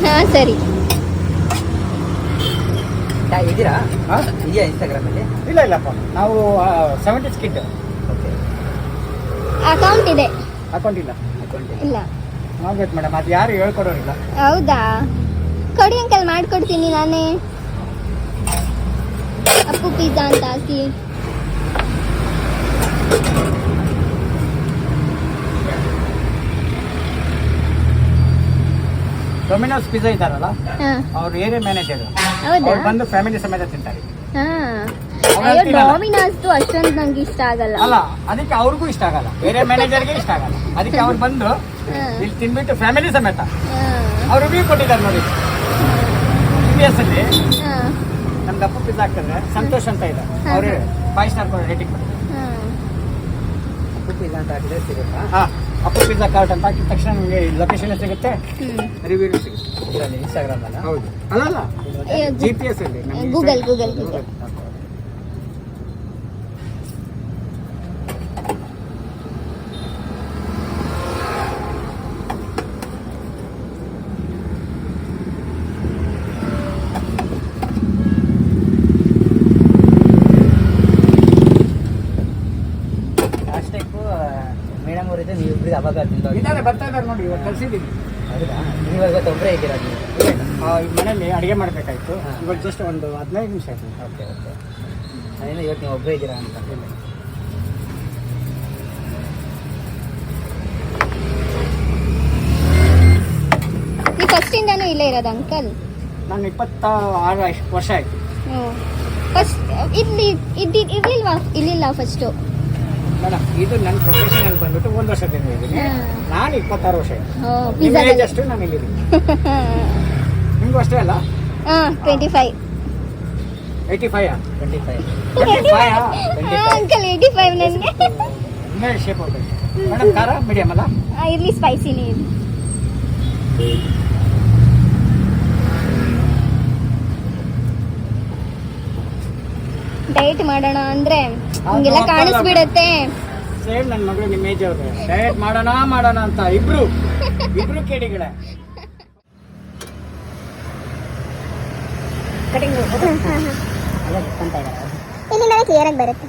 ಹಾಂ ಸರಿ. ಇದೀರಾ ಇದೆಯಾ ಇನ್ಸ್ಟಾಗ್ರಾಮಲ್ಲಿ? ಇಲ್ಲ ಇಲ್ಲಪ್ಪ, ನಾವು 70s ಕಿಡ್. ಓಕೆ. ಅಕೌಂಟ್ ಇದೆ. ಅಕೌಂಟ್ ಇಲ್ಲ. ಇಲ್ಲ. ನೋಡ್ಬೇಕು ಮೇಡಮ್, ಅದು ಯಾರು ಹೇಳ್ಕೊಡೋರಿಲ್ಲ. ಹೌದಾ? ಕೊಡಿ ಅಂಕಲ್, ಮಾಡ್ಕೊಡ್ತೀನಿ ನಾನೇ. ಅಪ್ಪು ಪಿಜ್ಜಾ ಅಂತ ಹಾಕಿ. ಡೊಮಿನೋಸ್ ಪಿಜ್ಜಾ ಇದ್ದಾರಲ್ಲ, ಹಾಂ. ಅವ್ರು ಏರಿಯಾ ಮ್ಯಾನೇಜರ್. ಹೌದಾ? ಅವ್ರು ಬಂದು ಫ್ಯಾಮಿಲಿ ಸಮೇತ ತಿಂತಾರೆ. ಹಾಂ. ಅವ್ರು ಅಯ್ಯೋ, ತಿನ್ನಲ್ಲ. ಡಾಮಿನೋಸ್ದು ಅಷ್ಟೊಂದು ನಂಗೆ ಇಷ್ಟ ಆಗಲ್ಲ. ಅಲ್ಲ, ಅದಕ್ಕೆ ಅವ್ರಿಗೂ ಇಷ್ಟ ಆಗಲ್ಲ, ಏರಿಯಾ ಮ್ಯಾನೇಜರ್ಗೆ ಇಷ್ಟ ಆಗಲ್ಲ. ಅದಕ್ಕೆ ಅವ್ರು ಬಂದು ಹಾಂ. ಇಲ್ಲಿ ತಿನ್ಬಿಟ್ಟು ಫ್ಯಾಮಿಲಿ ಸಮೇತ ಹಾಂ. ಅವ್ರು ರಿವ್ಯೂ ಕೊಟ್ಟಿದ್ದಾರೆ ನೋಡಿ. CBS ಅಲ್ಲಿ ಹಾಂ. ನಮ್ಗೆ ಅಪ್ಪು ಪಿಜ್ಜಾ ಹಾಕಿದ್ರೆ ಸಂತೋಷ್ ಅಂತ ಇದೆ, ಅವ್ರು 5 ಸ್ಟಾರ್ ರೇಟಿಂಗ್ ಕೊಟ್ಟಿದ್ದಾರೆ. ಹಾಂ. ಅಪ್ಪು ಪಿಜ್ಜಾ ಅಂತ ಹಾಕಿದ್ರೆ ಸಿಗುತ್ತಾ? ಹಾಂ, ಅಪ್ಪು ಪಿಜ್ಜಾ ಕಾರ್ಟ್ ಅಂತ ಹಾಕಿದ ತಕ್ಷಣ ನಿಮಗೆ ಲೊಕೇಶನ್ ಸಿಗುತ್ತೆ, ರಿವ್ಯೂ ಸಿಗುತ್ತೆ. ಇದರಲ್ಲಿ ಇನ್ಸ್ಟಾಗ್ರಾಮ್ ಅಲ್ಲ? ಹೌದು. ಅಲ್ಲಲ್ಲ, GPS ಅಲ್ಲಿ ಗೂಗಲ್. ಲಾಸ್ಟ್ ಟೈಪು ಮೇಡಮ್ ಅವರಿದ್ದೆ, ನೀವು ಇಬ್ಬರಿಗೆ ಅವಾಗ ತಿಂದೋಗಿ. ಇದ್ದಾರೆ, ಬರ್ತಾ ಇದ್ದಾರೆ ನೋಡಿ, ಇವಾಗ ಕಳಿಸಿದ್ದೀನಿ. ಹೌದಾ? ನೀವು ಇವತ್ತು ಒಬ್ಬರೇ ಇದ್ದೀರಾ ನೀವು? ಮನೇಲಿ ಅಡುಗೆ ಮಾಡಬೇಕಾಯ್ತು, ಇವಾಗ ಜಸ್ಟ್ ಒಂದು 15 ನಿಮಿಷ ಆಯ್ತು. ಓಕೆ. ಅದೇನೋ ಇವತ್ತು ನೀವು ಒಬ್ಬರೇ ಇದ್ದೀರಾ ಅಂತ. ನೀವು ಫಸ್ಟಿಂದಾನೂ ಇಲ್ಲೇ ಇರೋದು ಅಂಕಲ್? ನಾನು 26 ವರ್ಷ ಆಯ್ತು. ಫಸ್ಟ್ ಇರ್ಲಿಲ್ಲ ಫಸ್ಟು? ಮೇಡಮ್, ಇದು ನನ್ನ ಪ್ರೊಫೆಷನಲ್ ಬಂದ್ಬಿಟ್ಟು 1 ವರ್ಷದಿಂದ ಇದ್ದೀನಿ. ನಾನು 26 ವರ್ಷ ಆಯ್ತು. ಪಿಜ್ಜಾ ಅಷ್ಟು ನಾನು ಇಲ್ಲಿದ್ದೀನಿ. ನಿಮಗೂ ಅಷ್ಟೇ ಅಲ್ಲ? ಹಾಂ, 25. 85 25. ಅಂಕಲ್ 85 ನನಗೆ. ಇನ್ನೇ ಶೇಪ್ ಹೋಗ್ಬೇಕು ಮೇಡಮ್. ಖಾರ ಮೀಡಿಯಮ್ ಅಲ್ಲ? ಇರ್ಲಿ, ಸ್ಪೈಸಿನೇ ಇರಲಿ. ಡಯಟ್ ಮಾಡೋಣ ಅಂದ್ರೆ ಹಿಂಗೆಲ್ಲ ಕಾಣಿಸ್ಬಿಡತ್ತೆ. ಸೇಮ್ ನನ್ನ ಮಗಳು ನಿಮ್ಮ ಏಜ್ ಅವ್ರೆ. ಡಯಟ್ ಮಾಡೋಣ ಅಂತ ಇಬ್ರು ಕೇಳಿಗಳೇ. ಇಲ್ಲಿಂದಲೇ ಕ್ಲಿಯರ್ ಆಗಿ ಬರುತ್ತೆ.